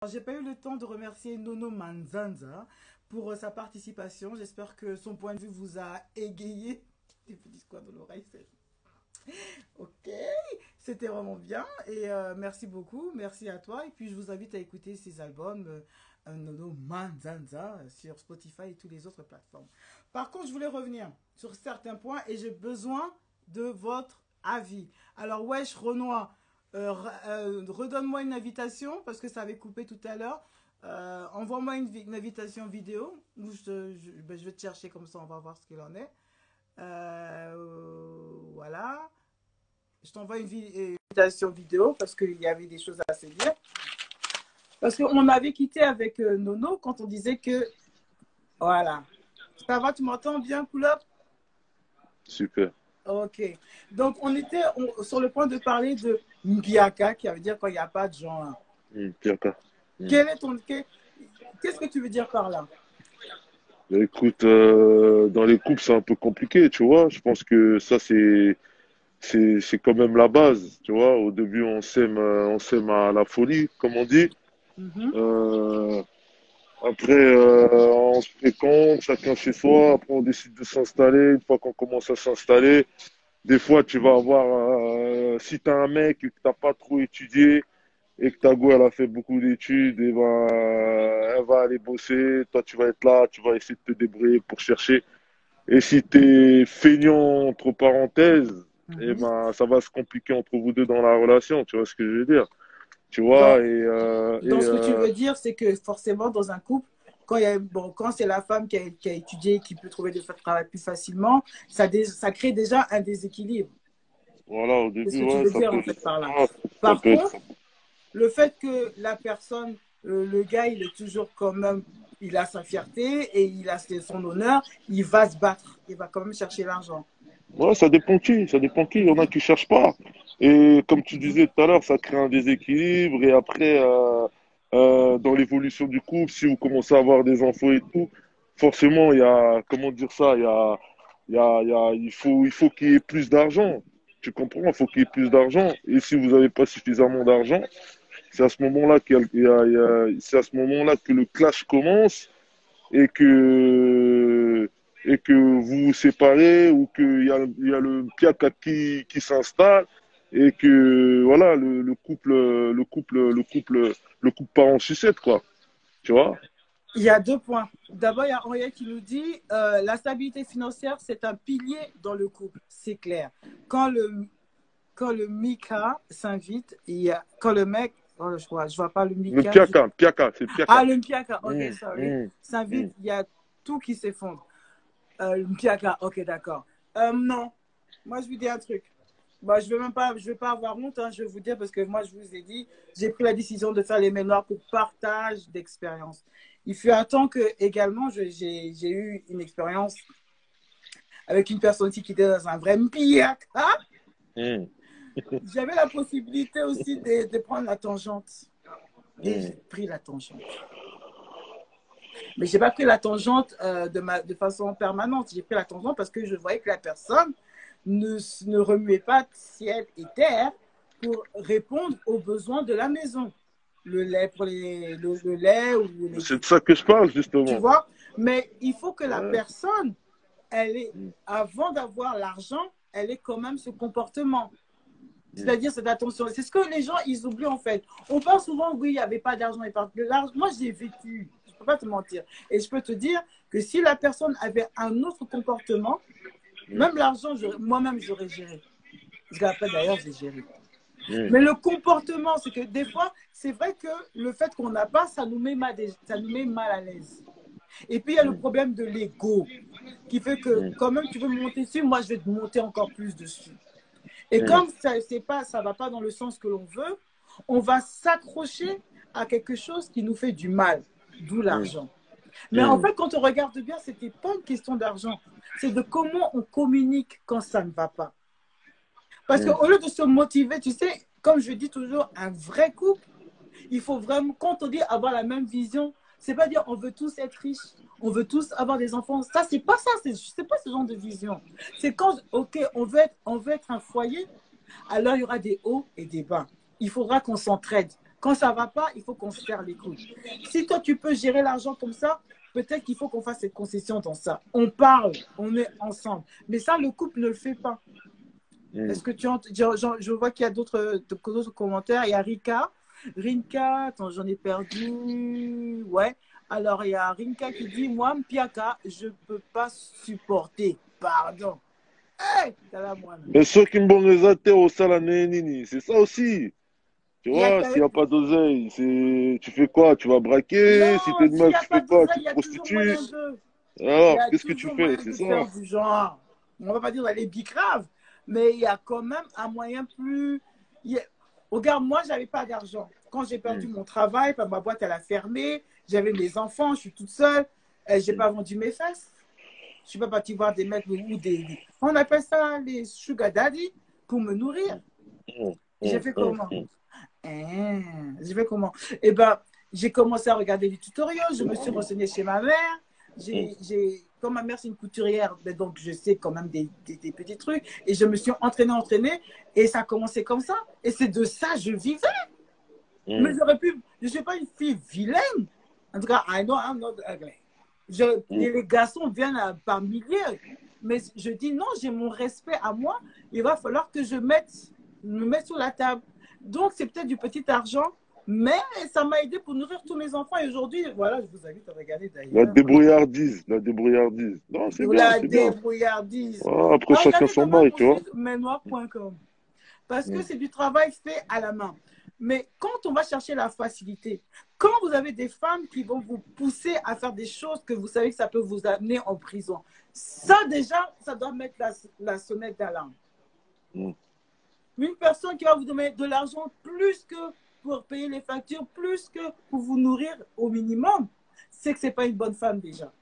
J'ai pas eu le temps de remercier Nono Manzanza pour sa participation. J'espère que son point de vue vous a égayé. Des petits quoi dans l'oreille, c'est... Ok, c'était vraiment bien et merci beaucoup, merci à toi. Et puis je vous invite à écouter ses albums Nono Manzanza sur Spotify et toutes les autres plateformes. Par contre, je voulais revenir sur certains points et j'ai besoin de votre avis. Alors, Wesh Renoir, redonne-moi une invitation parce que ça avait coupé tout à l'heure. Envoie-moi une invitation vidéo où je vais te chercher comme ça, on va voir ce qu'il en est. Voilà. Je t'envoie une invitation vidéo parce qu'il y avait des choses à se dire. Parce qu'on avait quitté avec Nono quand on disait que... Voilà. Ça va, tu m'entends bien, Coulop? Super. Ok. Donc, on était sur le point de parler de Mbiaka, qui veut dire quand il n'y a pas de genre. D'accord. Quel est ton... Qu'est-ce que tu veux dire par là? Écoute, dans les couples, c'est un peu compliqué, tu vois. Je pense que ça, c'est quand même la base, tu vois. Au début, on s'aime à la folie, comme on dit. Mhm. Euh, Après, on se fréquente, chacun chez soi. Après, on décide de s'installer. Une fois qu'on commence à s'installer, des fois, tu vas avoir, si t'as un mec que t'as pas trop étudié et que ta go, elle a fait beaucoup d'études, et ben, elle va aller bosser. Toi, tu vas être là, tu vas essayer de te débrouiller pour chercher. Et si t'es feignant, entre parenthèses, et Mhm. ben, ça va se compliquer entre vous deux dans la relation. Tu vois ce que je veux dire? Tu vois, Donc, donc, ce que tu veux dire, c'est que forcément, dans un couple, quand, bon, quand c'est la femme qui a étudié, qui peut trouver du travail plus facilement, ça crée déjà un déséquilibre. voilà, au C'est ce début, que tu ouais, veux dire, en fait, par là. ça Par peut être. contre, le fait que la personne, le gars, il est toujours quand même, il a sa fierté et il a son honneur, il va se battre, il va quand même chercher l'argent. Ouais, ça dépend qui, ça dépend qui. Il y en a qui cherchent pas. Et comme tu Mhm. disais tout à l'heure, ça crée un déséquilibre. Et après, dans l'évolution du couple, si vous commencez à avoir des enfants et tout, forcément, il y a, comment dire ça, il faut qu'il y ait plus d'argent. Tu comprends? Il faut qu'il y ait plus d'argent. Et si vous n'avez pas suffisamment d'argent, c'est à ce moment-là c'est à ce moment-là que le clash commence et que vous vous séparez ou il y a le piaka qui s'installe et que voilà le couple part en sucette quoi, tu vois. Il y a deux points. D'abord, il y a Henriette qui nous dit la stabilité financière, c'est un pilier dans le couple, c'est clair. Quand le, quand le Mika s'invite, quand le mec, oh, je vois pas le Le Mika. piaka, c'est Ah, piaka. le Mpiaka, ok, Hum, sorry. hum, S'invite, hum. il y a tout qui s'effondre. Le Mpiaka, ok, d'accord. Non, moi je vous dis un truc. Bah, je vais pas avoir honte, hein, je vais vous dire parce que moi je vous ai dit, j'ai pris la décision de faire les mémoires pour partage d'expérience. Il fut un temps que également j'ai eu une expérience avec une personne qui était dans un vrai Mpiaka. Hum, J'avais la possibilité aussi de prendre la tangente. Et hum. j'ai pris la tangente. Mais je n'ai pas pris la tangente de façon permanente. J'ai pris la tangente parce que je voyais que la personne ne remuait pas ciel et terre pour répondre aux besoins de la maison. Le lait pour le lait ou les... C'est de ça que je parle Tu justement. vois? Mais il faut que la Ouais. personne, Hum, avant d'avoir l'argent, elle ait quand même ce comportement. hum, C'est-à-dire cette attention. C'est ce que les gens, ils oublient en fait. On pense souvent, oui, il n'y avait pas d'argent. Moi, j'ai vécu. Je ne peux pas te mentir. Et je peux te dire que si la personne avait un autre comportement, hum, même l'argent, moi-même, j'aurais géré. Parce qu'après, d'ailleurs, j'ai géré. hum, Mais le comportement, c'est que des fois, c'est vrai que le fait qu'on n'a pas, ça nous met mal à l'aise. Et puis, il y a le hum, problème de l'ego, qui fait que hum, quand même, tu veux me monter dessus, moi, je vais te monter encore plus dessus. Et hum, comme ça ne va pas dans le sens que l'on veut, on va s'accrocher à quelque chose qui nous fait du mal, d'où hum, l'argent. Mais en hum, fait, quand on regarde bien, ce n'était pas une question d'argent. C'est de comment on communique quand ça ne va pas. Parce hum, qu'au lieu de se motiver, tu sais, comme je dis toujours, un vrai couple, il faut vraiment, quand on dit avoir la même vision, c'est pas dire on veut tous être riches, on veut tous avoir des enfants. Ça, c'est pas ça, c'est pas ce genre de vision. C'est quand, ok, on veut être un foyer, alors il y aura des hauts et des bas. Il faudra qu'on s'entraide. Quand ça ne va pas, il faut qu'on se serre les coudes. Si toi, tu peux gérer l'argent comme ça, peut-être qu'il faut qu'on fasse cette concession dans ça. On parle, on est ensemble. Mais ça, le couple ne le fait pas. Est-ce que je vois qu'il y a d'autres commentaires. Il y a Rika. Rinka, attends, j'en ai perdu. Ouais. Alors, il y a Rinka qui dit, moi, Mpiaka, je ne peux pas supporter. Pardon. Hey, mais ceux qui me donnent les athées au salané, nini, c'est ça aussi. Tu il y a, vois, s'il n'y a pas d'oseille, tu fais quoi? Tu vas braquer? Si non, t'es une s'il n'y meuf, a tu pas fais quoi? d'oseille, Tu il te y a toujours prostitues? moyen de. Il y Alors, a qu'est-ce que tu toujours fais? moyen C'est de ça. faire du genre. On ne va pas dire d'aller bicrave, mais il y a quand même un moyen plus. Regarde, moi, je n'avais pas d'argent. Quand j'ai perdu Mm, mon travail, ma boîte, elle a fermé. J'avais mes enfants, je suis toute seule. Je n'ai mm, pas vendu mes fesses. Je ne suis pas partie voir des mecs ou on appelle ça les sugar daddy pour me nourrir. mm, J'ai mm, fait mm, comment? mm, J'ai fait comment? Eh ben, j'ai commencé à regarder des tutoriels, je me suis renseignée chez ma mère. mm, Comme ma mère, c'est une couturière, ben donc je sais quand même des petits trucs. Et je me suis entraînée, et ça a commencé comme ça. Et c'est de ça que je vivais. Mais mm, j'aurais pu, je ne suis pas une fille vilaine. En tout cas, I know I'm not ugly. mm, Les garçons viennent par milliers. Mais je dis non, j'ai mon respect à moi. Il va falloir que me mette sur la table. Donc, c'est peut-être du petit argent, mais ça m'a aidé pour nourrir tous mes enfants. Et aujourd'hui, voilà, je vous invite à regarder La d'ailleurs. débrouillardise, la débrouillardise. Non, c'est De bien, la c'est bien. débrouillardise. Ah, après, À chacun regarder son demain bail, mon tu vois. site mainoir.com. Parce que Mm, c'est du travail fait à la main. Mais quand on va chercher la facilité, quand vous avez des femmes qui vont vous pousser à faire des choses que vous savez que ça peut vous amener en prison, ça déjà, ça doit mettre la sonnette d'alarme. mm. Une personne qui va vous donner de l'argent plus que pour payer les factures, plus que pour vous nourrir au minimum, c'est que ce n'est pas une bonne femme déjà.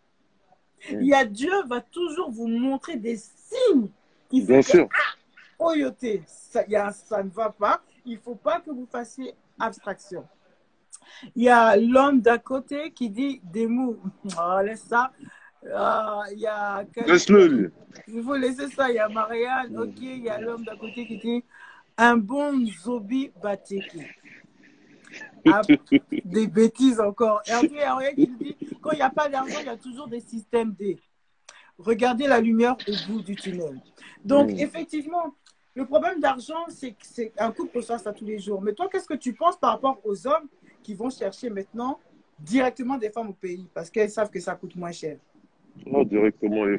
Mm. Il y a Dieu va toujours vous montrer des signes qui font Bien que sûr. Oyoté, ça ne va pas. Il ne faut pas que vous fassiez abstraction. Il y a l'homme d'à côté qui dit des mots. Oh, laisse ça. Il y a Laisse-le, lui. il faut laisser ça. Il y a Marianne. Ok. Mm. Il y a l'homme d'à côté qui dit un bon zobi bateki. Ah, des bêtises encore. Et après, il y a rien qui dit quand il n'y a pas d'argent, il y a toujours des systèmes D. Regardez la lumière au bout du tunnel. Donc, Mm. effectivement, le problème d'argent, c'est que un couple reçoit ça tous les jours. Mais toi, qu'est-ce que tu penses par rapport aux hommes qui vont chercher maintenant directement des femmes au pays parce qu'elles savent que ça coûte moins cher? Ah, directement, les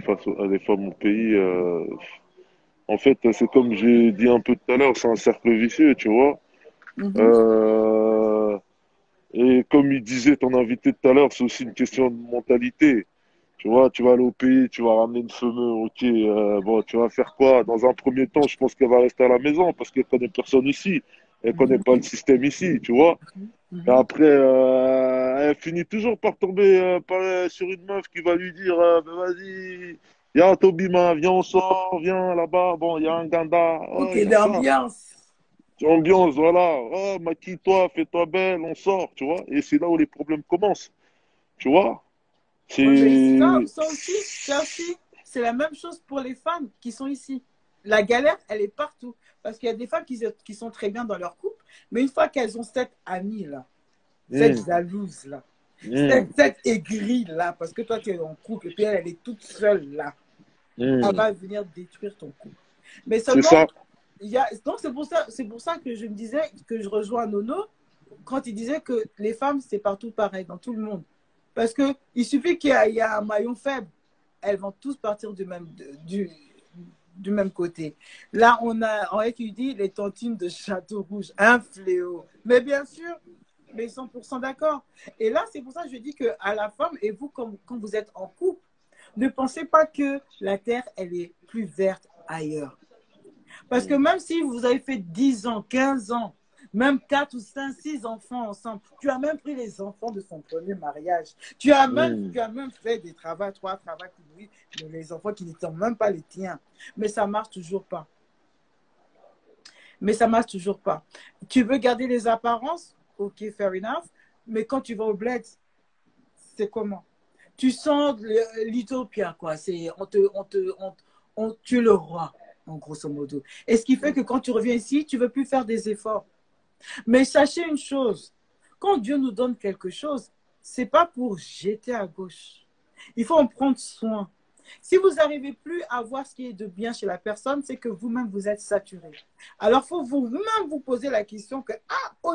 femmes au pays. En fait, c'est comme j'ai dit un peu tout à l'heure, c'est un cercle vicieux, tu vois. Mhm. Euh, et comme il disait ton invité tout à l'heure, c'est aussi une question de mentalité. Tu vois, tu vas aller au pays, tu vas ramener une fumeur, ok, bon, tu vas faire quoi? Dans un premier temps, je pense qu'elle va rester à la maison parce qu'elle connaît personne ici. Elle connaît pas le Mhm. système ici, tu vois. Et Mhm. après, elle finit toujours par tomber sur une meuf qui va lui dire, ben vas-y, il y a Tobima, viens, on sort, viens là-bas. Bon, il y a un Ganda, oh, Ok, il y a ça. d'ambiance. Ambiance, voilà. Oh, maquille-toi, fais-toi belle, on sort, tu vois. Et c'est là où les problèmes commencent, tu vois. Oui, mais C'est... ça aussi, c'est la même chose pour les femmes qui sont ici. La galère, elle est partout. Parce qu'il y a des femmes qui sont très bien dans leur couple, mais une fois qu'elles ont cette amie-là, cette Hmm, jalouse-là, hmm, cette aigrie-là, parce que toi, tu es en couple et puis elle est toute seule là, elle hmm. va venir détruire ton couple. Mais C'est seulement, ça. donc c'est pour ça que je me disais, que je rejoins Nono, quand il disait que les femmes, c'est partout pareil, dans tout le monde. Parce qu'il suffit qu'il y a un maillon faible, elles vont tous partir du même côté. Là, on a étudié les tontines de Château Rouge, un fléau. Mais bien sûr, mais 100% d'accord. Et là, c'est pour ça que je dis qu'à la femme, et vous, quand vous êtes en couple, ne pensez pas que la terre, elle est plus verte ailleurs. Parce que Hmm, même si vous avez fait 10 ans, 15 ans, même 4 ou 5, 6 enfants ensemble, tu as même pris les enfants de son premier mariage. hmm. Tu as même fait des travaux, 3 travaux pour lui, les enfants qui n'étaient même pas les tiens. Mais ça ne marche toujours pas. Mais ça ne marche toujours pas. Tu veux garder les apparences? Ok, fair enough. Mais quand tu vas au bled, c'est comment? Tu sens l'utopia, quoi. Tu es le roi, en grosso modo. Et ce qui fait que quand tu reviens ici, tu ne veux plus faire des efforts. Mais sachez une chose, quand Dieu nous donne quelque chose, c'est pas pour jeter à gauche. Il faut en prendre soin. Si vous n'arrivez plus à voir ce qui est de bien chez la personne, c'est que vous-même vous êtes saturé. Alors, il faut vous-même vous poser la question que, ah, oh,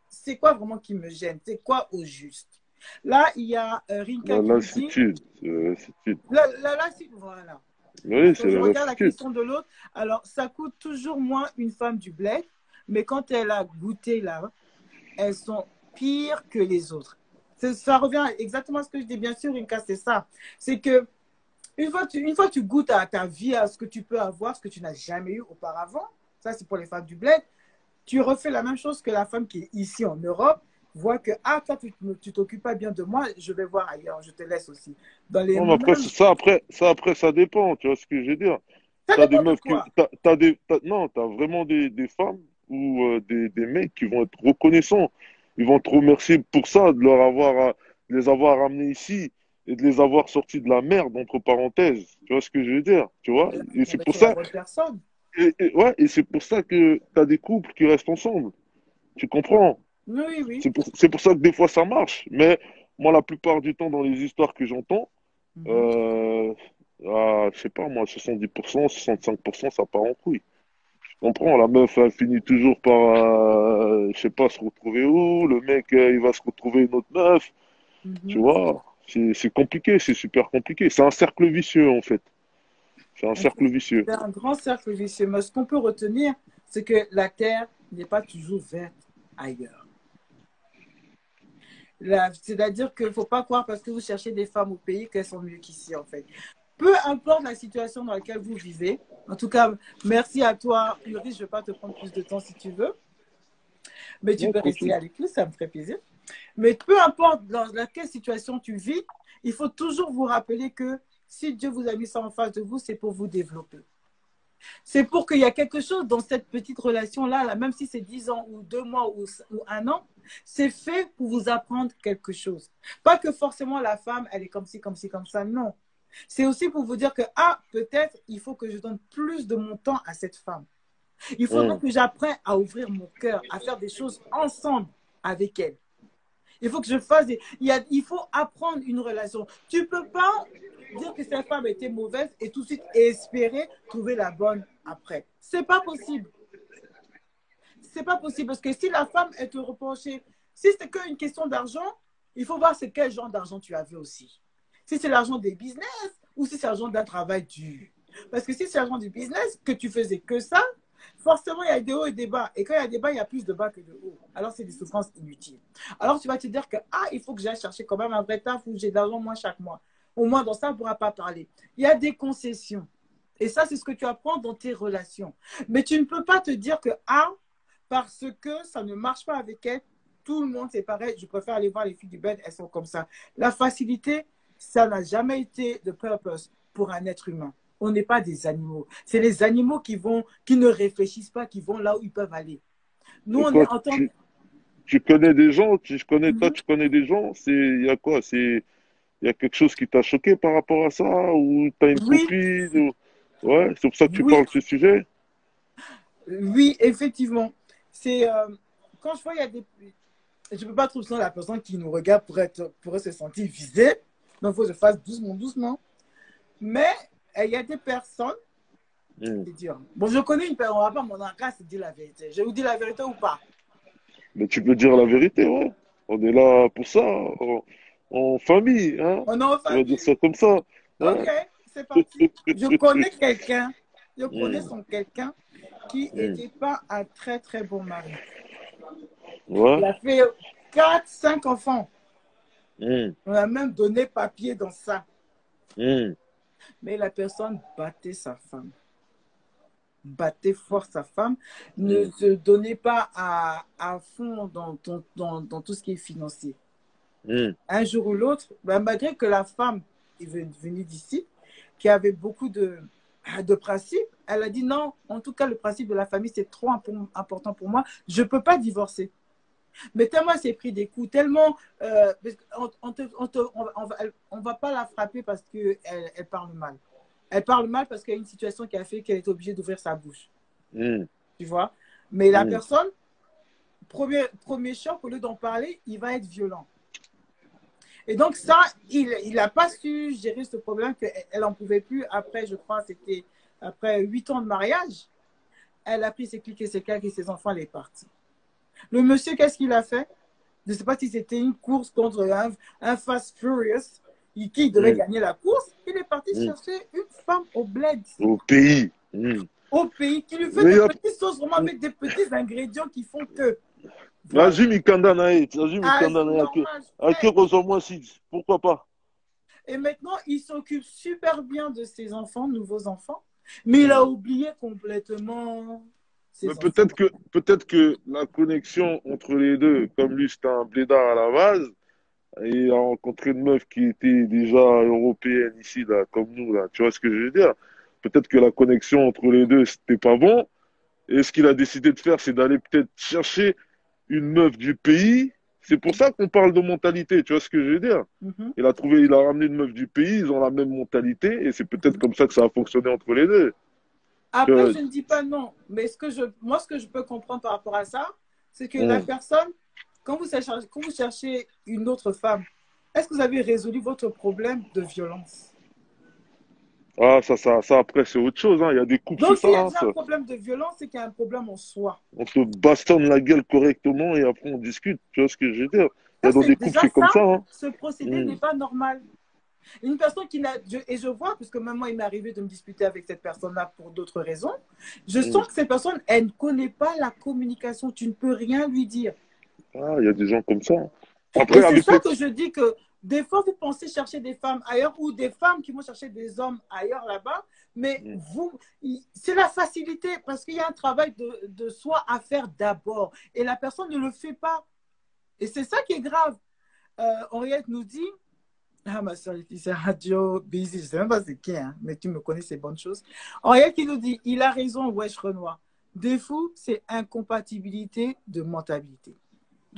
c'est quoi vraiment qui me gêne? C'est quoi au juste? Là, il y a Rinka La qui nous dit, lassitude. C'est la lassitude. voilà. Oui, c'est Quand je la regarde la lassitude. question de l'autre, alors ça coûte toujours moins une femme du bled, mais quand elle a goûté là, elles sont pires que les autres. Ça revient exactement à ce que je dis, bien sûr, Rinka, c'est ça. C'est que une fois que tu goûtes à ta vie, à ce que tu peux avoir, ce que tu n'as jamais eu auparavant, ça c'est pour les femmes du bled, tu refais la même chose que la femme qui est ici en Europe, voit que, ah, toi, tu t'occupes pas bien de moi, je vais voir ailleurs, je te laisse aussi. Dans les Non, mais après, mêmes... ça dépend, tu vois ce que je veux dire. Ça T'as des dépend de meufs quoi? non, t'as vraiment des femmes ou des mecs qui vont être reconnaissants. Ils vont te remercier pour ça, de les avoir amenés ici et de les avoir sortis de la merde, entre parenthèses. Tu vois ce que je veux dire, tu vois? Et là, Et tu c'est tombes pour sur la ça, bonne personne. ouais, et c'est pour ça que t'as des couples qui restent ensemble. Tu comprends? Oui, oui. C'est pour ça que des fois ça marche. Mais moi, la plupart du temps, dans les histoires que j'entends, Mhm. euh, je sais pas, moi, 70%, 65%, ça part en couille. Tu comprends? La meuf, elle finit toujours par, je sais pas, se retrouver où? Le mec, il va se retrouver une autre meuf. Tu Mhm. vois? C'est compliqué, c'est super compliqué. C'est un cercle vicieux, en fait. C'est un cercle vicieux. C'est un grand cercle vicieux. Mais ce qu'on peut retenir, c'est que la terre n'est pas toujours verte ailleurs. C'est-à-dire qu'il ne faut pas croire parce que vous cherchez des femmes au pays qu'elles sont mieux qu'ici, en fait. Peu importe la situation dans laquelle vous vivez, en tout cas, merci à toi, Uri, je ne vais pas te prendre plus de temps si tu veux, mais tu Non, peux rester tranquille. à l'écoute, ça me ferait plaisir. Mais peu importe dans laquelle situation tu vis, il faut toujours vous rappeler que si Dieu vous a mis ça en face de vous, c'est pour vous développer. C'est pour qu'il y a quelque chose dans cette petite relation-là, là, même si c'est 10 ans ou 2 mois ou 1 an, c'est fait pour vous apprendre quelque chose. Pas que forcément la femme, elle est comme ci, comme ci, comme ça, non. C'est aussi pour vous dire que, ah, peut-être il faut que je donne plus de mon temps à cette femme. Il faudrait Hum, que j'apprenne à ouvrir mon cœur, à faire des choses ensemble avec elle. Il faut que je fasse il faut apprendre une relation. Tu ne peux pas dire que cette femme était mauvaise et tout de suite espérer trouver la bonne après. C'est pas possible. C'est pas possible parce que si la femme est te reprochée, si c'est qu'une question d'argent, il faut voir c'est quel genre d'argent tu avais aussi. Si c'est l'argent des business ou si c'est l'argent d'un travail dur. Parce que si c'est l'argent du business, que tu faisais que ça, forcément, il y a des hauts et des bas. Et quand il y a des bas, il y a plus de bas que de hauts. Alors, c'est des souffrances inutiles. Alors, tu vas te dire que, ah, il faut que j'aille chercher quand même un vrai taf où j'ai de l'argent moins chaque mois. Au moins, dans ça, on ne pourra pas parler. Il y a des concessions. Et ça, c'est ce que tu apprends dans tes relations. Mais tu ne peux pas te dire que, ah, parce que ça ne marche pas avec elle, tout le monde, c'est pareil. Je préfère aller voir les filles du bed, elles sont comme ça. La facilité, ça n'a jamais été de purpose pour un être humain. On n'est pas des animaux. C'est les animaux qui ne réfléchissent pas, qui vont là où ils peuvent aller. Nous, Et on toi, est en tant que... tu connais des gens, toi, Mhm. tu connais des gens, il y a quoi? Il y a quelque chose qui t'a choqué par rapport à ça? Ou t'as une Oui, copine? Ouais, c'est pour ça que tu oui, parles de ce sujet? oui, effectivement. C'est quand je vois, il y a des... Je ne peux pas trouver ça la personne qui nous regarde pour se sentir visée. Donc, il faut que je fasse doucement, doucement. Mais il y a des personnes, Hmm. c'est dire, bon, je connais une personne, on va pas mon encas se dire la vérité. Je vous dis la vérité ou pas? Mais tu peux dire la vérité, ouais. On est là pour ça, en famille, hein. On est en On va dire famille. ça comme ça. Ok, Ouais. c'est parti. Je connais Hmm, son quelqu'un qui hmm. n'était pas un très très bon mari. Il Ouais. a fait 4, 5 enfants. Hmm, On a même donné papier dans ça. hmm, Mais la personne battait sa femme. Battait fort sa femme. Ne hmm, se donnait pas à fond dans tout ce qui est financier. hmm, Un jour ou l'autre, ben, malgré que la femme est venue d'ici, qui avait beaucoup de principes, elle a dit non, en tout cas, le principe de la famille, c'est trop important pour moi, je ne peux pas divorcer. Mais tellement elle s'est pris des coups, tellement on va pas la frapper parce qu'elle elle parle mal. Elle parle mal parce qu'il y a une situation qui a fait qu'elle est obligée d'ouvrir sa bouche. hmm, Tu vois? Mais la hmm. personne, premier choc, au lieu d'en parler, il va être violent. Et donc ça, il n'a pas su gérer ce problème qu'elle n'en pouvait plus. Après, je crois, c'était après 8 ans de mariage, elle a pris ses clics et ses claques et ses enfants, elle est partie. Le monsieur, qu'est-ce qu'il a fait? Je ne sais pas si c'était une course contre un Fast Furious qui devait gagner la course. Il est parti chercher une femme au bled. Au pays. Au pays, qui lui fait Mais des petites sauces vraiment avec des petits ingrédients qui font que. Voilà. Lazim Mikanda Nae, pourquoi pas? Et maintenant, il s'occupe super bien de ses enfants, nouveaux enfants, mais il a oublié complètement ses Mais enfants. peut-être que la connexion entre les deux, comme lui c'était un blédard à la base, et il a rencontré une meuf qui était déjà européenne ici, là, comme nous, là, tu vois ce que je veux dire? Peut-être que la connexion entre les deux, c'était pas bon, et ce qu'il a décidé de faire, c'est d'aller peut-être chercher une meuf du pays. C'est pour ça qu'on parle de mentalité, tu vois ce que je veux dire? Il a ramené une meuf du pays, ils ont la même mentalité, et c'est peut-être comme ça que ça a fonctionné entre les deux. Après, je ne dis pas non, mais moi, ce que je peux comprendre par rapport à ça, c'est que la personne, quand vous cherchez une autre femme, est-ce que vous avez résolu votre problème de violence? Ah, ça après, c'est autre chose, hein. Il y a des couples, Donc, c'est s'il y ça, a hein, déjà ça. un problème de violence, c'est qu'il y a un problème en soi. On te bastonne la gueule correctement et après on discute, tu vois ce que je veux dire? Il y a Ça, dans c'est des couples, déjà c'est comme ça, ça, hein. ce procédé n'est pas normal. Une personne qui n'a. Et je vois, puisque même moi, il m'est arrivé de me disputer avec cette personne-là pour d'autres raisons. Je sens que cette personne, elle ne connaît pas la communication. Tu ne peux rien lui dire. Ah, il y a des gens comme ça, hein. Et Après, c'est avec ça les... que je dis que des fois, vous pensez chercher des femmes ailleurs ou des femmes qui vont chercher des hommes ailleurs là-bas. Mais vous, c'est la facilité parce qu'il y a un travail de soi à faire d'abord. Et la personne ne le fait pas. Et c'est ça qui est grave. Henriette nous dit. Ah, ma soeur, c'est Radio Busy. Je ne sais même pas c'est qui, hein, mais tu me connais ces bonnes choses. Henriette qui nous dit, il a raison, Wesh Renoir. Défaut, c'est incompatibilité de mentalité.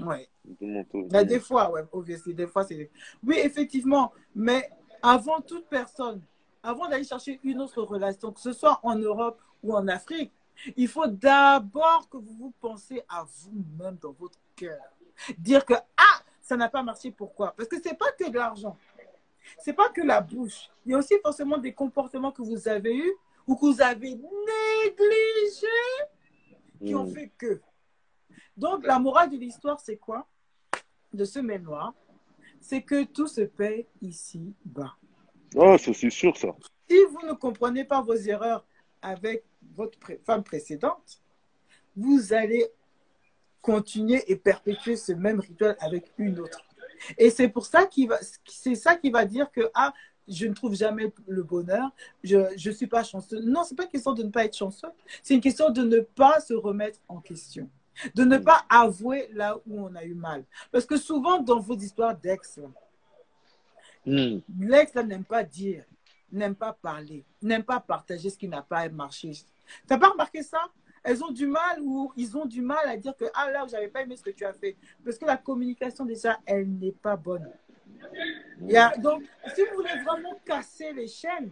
Ouais. Mais des fois, ouais, obviously, des fois, c'est... Oui, effectivement, mais avant toute personne, avant d'aller chercher une autre relation, que ce soit en Europe ou en Afrique, il faut d'abord que vous pensez à vous-même dans votre cœur. Dire que, ah, ça n'a pas marché, pourquoi? Parce que ce n'est pas que de l'argent. C'est pas que la bouche. Il y a aussi forcément des comportements que vous avez eus ou que vous avez négligés qui ont fait que. Donc, la morale de l'histoire, c'est quoi? De ce mémoire, c'est que tout se paie ici-bas. Ah, ça c'est sûr, ça. Si vous ne comprenez pas vos erreurs avec votre femme précédente, vous allez continuer et perpétuer ce même rituel avec une autre. Et c'est pour ça c'est ça qui va dire que ah, je ne trouve jamais le bonheur, je ne suis pas chanceux. Non, ce n'est pas une question de ne pas être chanceux, c'est une question de ne pas se remettre en question, de ne pas avouer là où on a eu mal. Parce que souvent, dans vos histoires d'ex, l'ex n'aime pas dire, n'aime pas parler, n'aime pas partager ce qui n'a pas marché. Tu n'as pas remarqué ça? Elles ont du mal ou ils ont du mal à dire que ah là, j'avais pas aimé ce que tu as fait. Parce que la communication, déjà, elle n'est pas bonne. Donc, si vous voulez vraiment casser les chaînes,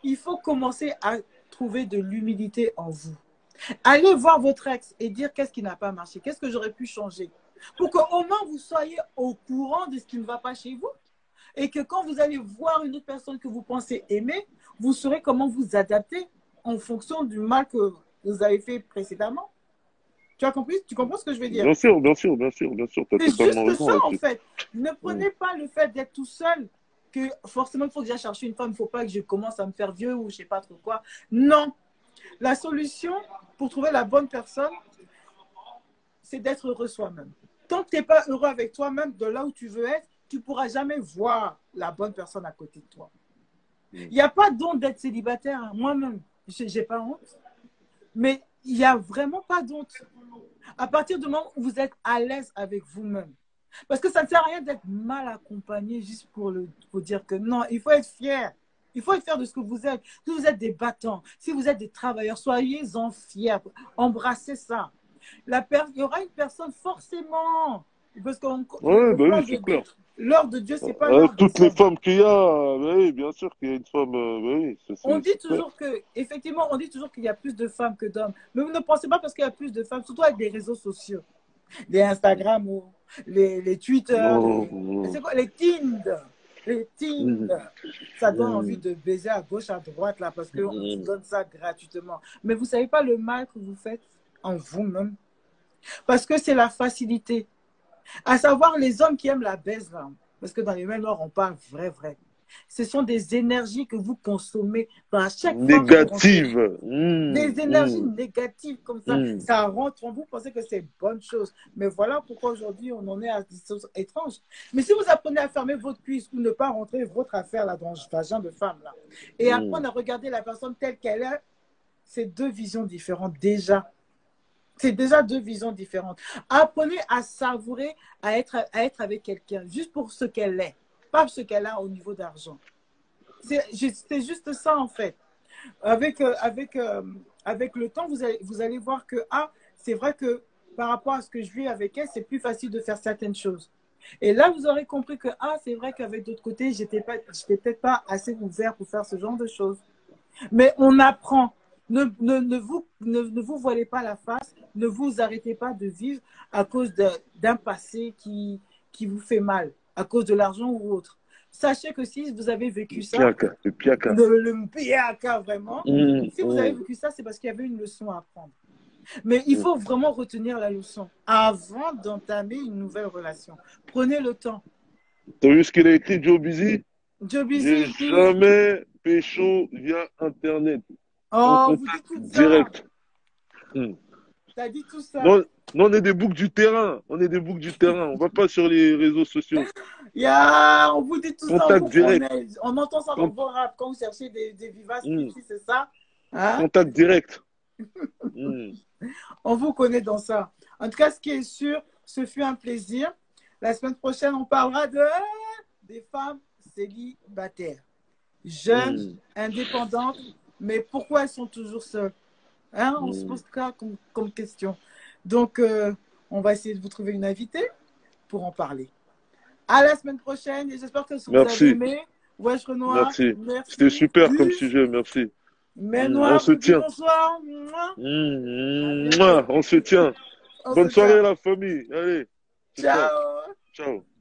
il faut commencer à trouver de l'humilité en vous. Allez voir votre ex et dire qu'est-ce qui n'a pas marché, qu'est-ce que j'aurais pu changer. Pour qu'au moins vous soyez au courant de ce qui ne va pas chez vous. Et que quand vous allez voir une autre personne que vous pensez aimer, vous saurez comment vous adapter en fonction du mal que vous avez fait précédemment. Tu as compris? Tu comprends ce que je veux dire? Bien sûr, bien sûr, bien sûr, bien sûr. C'est juste ça, en fait. Ne prenez pas le fait d'être tout seul, que forcément, il faut déjà chercher une femme. Il ne faut pas que je commence à me faire vieux ou je ne sais pas trop quoi. Non. La solution pour trouver la bonne personne, c'est d'être heureux soi-même. Tant que tu n'es pas heureux avec toi-même, de là où tu veux être, tu ne pourras jamais voir la bonne personne à côté de toi. Il n'y a pas d'honte d'être célibataire. Hein. Moi-même, je n'ai pas honte. Mais il n'y a vraiment pas d'honte. À partir du moment où vous êtes à l'aise avec vous-même. Parce que ça ne sert à rien d'être mal accompagné juste pour dire que non, il faut être fier. Il faut être fier de ce que vous êtes. Si vous êtes des battants, si vous êtes des travailleurs, soyez-en fiers. Embrassez ça. Il y aura une personne forcément. Parce qu'on oui, c'est clair. L'heure de Dieu, c'est pas l'heure Avec des toutes les hommes. femmes qu'il y a, oui, bien sûr qu'il y a une femme, oui, On dit c'est clair. toujours que, effectivement, on dit toujours qu'il y a plus de femmes que d'hommes. Mais vous ne pensez pas parce qu'il y a plus de femmes, surtout avec les réseaux sociaux, les Instagram ou les Twitter, Non, non. c'est quoi, les Tinder. Les Mm, Tinder. Ça donne envie mm, de baiser à gauche, à droite, là, parce qu'on vous mm. donne ça gratuitement. Mais vous ne savez pas le mal que vous faites en vous-même. Parce que c'est la facilité. À savoir les hommes qui aiment la baise, là. Parce que dans les mains noires, on parle vrai, vrai. Ce sont des énergies que vous consommez à chaque fois que vous rentrez. Négative. Des énergies négatives comme Mm. ça rentre en vous, pensez que c'est bonne chose. Mais voilà pourquoi aujourd'hui on en est à des choses étranges. Mais si vous apprenez à fermer votre cuisse ou ne pas rentrer votre affaire là dans le vagin de femme là, et Mm. apprendre à regarder la personne telle qu'elle est, c'est deux visions différentes déjà. C'est déjà deux visions différentes. Apprenez à savourer, à être avec quelqu'un juste pour ce qu'elle est, pas ce qu'elle a au niveau d'argent. C'est juste ça en fait. Avec le temps, vous allez voir que, ah, c'est vrai que par rapport à ce que je vis avec elle, c'est plus facile de faire certaines choses. Et là, vous aurez compris que, ah, c'est vrai qu'avec d'autres côtés, j'étais peut-être pas assez ouvert pour faire ce genre de choses. Mais on apprend. Ne vous voilez pas la face, ne vous arrêtez pas de vivre à cause d'un passé qui vous fait mal, à cause de l'argent ou autre. Sachez que si vous avez vécu ça, Piaka, c'est piaka. le pire cas vraiment, Mm, si vous avez mm, vécu ça, c'est parce qu'il y avait une leçon à apprendre. Mais il mm. faut vraiment retenir la leçon avant d'entamer une nouvelle relation. Prenez le temps. T'as vu ce qu'il a écrit, Joe Busy? Joe Busy, J'ai il dit, jamais pécho via Internet, en oh, vous contact dites tout ça. direct. Mm. T'as dit tout ça. Non, non, on est des boucs du terrain. On est des boucs du terrain. On va pas sur les réseaux sociaux. Yeah, on vous dit tout ça, on Contact vous direct. connaît. On entend ça dans Con- vos rap quand vous cherchez des vivaces mm. ici, c'est ça? Hein? Contact direct. Mm. On vous connaît dans ça. En tout cas, ce qui est sûr, ce fut un plaisir. La semaine prochaine, on parlera des femmes célibataires, jeunes, Mm. indépendantes, mais pourquoi elles sont toujours seules? Hein? On se Mm. pose ça comme question. Donc, on va essayer de vous trouver une invitée pour en parler. À la semaine prochaine et j'espère que vous avez Merci. aimé. Wesh Renoir, Merci. C'était merci. super comme Plus. sujet. Merci. Mais On Noir se vous dit tient. bonsoir. Mouah. À bientôt. On se tient. On se Bonne soirée, tient. la famille. Allez. Ciao. Ciao. Ciao.